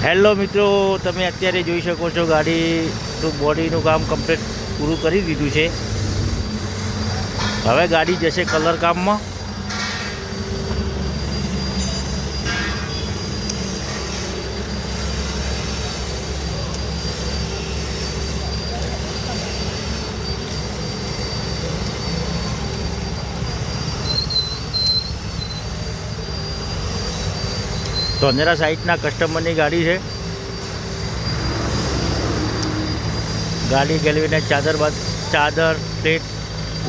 Hello મિત્રો, તમે અત્યારે જોઈ શકો છો ગાડીનું બોડીનું કામ કમ્પ્લીટ પૂરું કરી દીધું છે. હવે ગાડી જશે કલર કામમાં. તો અંધેરા સાઈડના કસ્ટમરની ગાડી છે. ગાડી ગેલવીને ચાદર પ્લેટ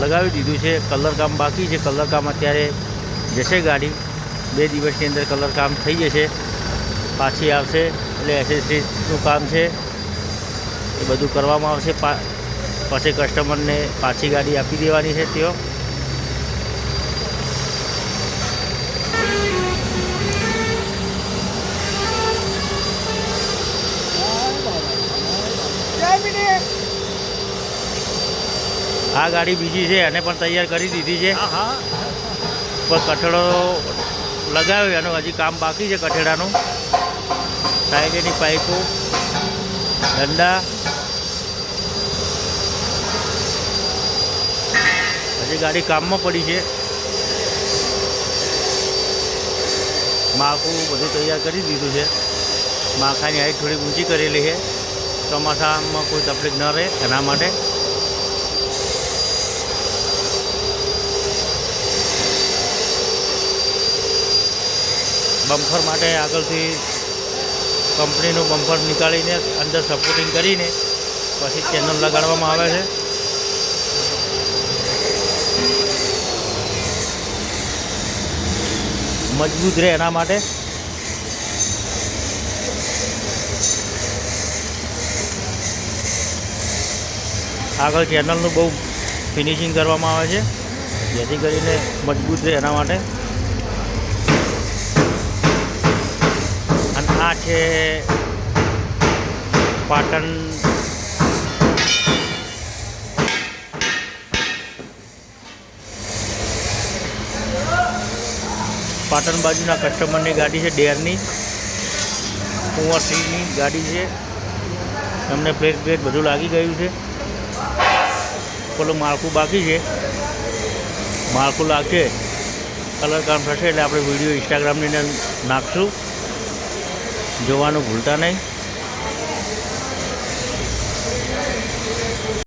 લગાવી દીધું છે. કલર કામ બાકી છે. કલર કામ અત્યારે જશે ગાડી. 2 દિવસની અંદર કલર કામ થઈ જશે, પાછી આવશે. એટલે એસેસરીઝનું કામ છે એ બધું કરવામાં આવશે. પછી કસ્ટમરને પાછી ગાડી આપી દેવાની છે. તેઓ આ ગાડી બીજી છે, એને પણ તૈયાર કરી દીધી છે. પણ કઠેડો લગાવ્યો, એનું હજી કામ બાકી છે. કઠેડાનું સાઈડની પાઇપો, દંડા હજી ગાડી કામમાં પડી છે. માખું બધું તૈયાર કરી દીધું છે. માખાની હાઈટ થોડી ઊંચી કરેલી છે, ચોમાસામાં કોઈ તકલીફ ન રહે એના માટે. બમ્પર માટે આગળથી કંપનીનું બમ્પર નીકાળીને અંદર સપોર્ટિંગ કરીને પછી ચેનલ લગાડવામાં આવે છે. મજબૂત રહે એના માટે. આગળ ચેનલનું બહુ ફિનિશિંગ કરવામાં આવે છે, જેથી કરીને મજબૂત રહે એના માટે. અને આ છે પાટણ બાજુના કસ્ટમરની ગાડી છે. ડેરની કુંવરસિંહની ગાડી છે. તમને પ્લેટ બધું લાગી ગયું છે. પેલું માળખું બાકી છે. માળખું લાગશે, કલર કામ થશે એટલે આપણે વિડીયો ઇન્સ્ટાગ્રામની અંદર નાખશું. જોવાનું ભૂલતા નહીં.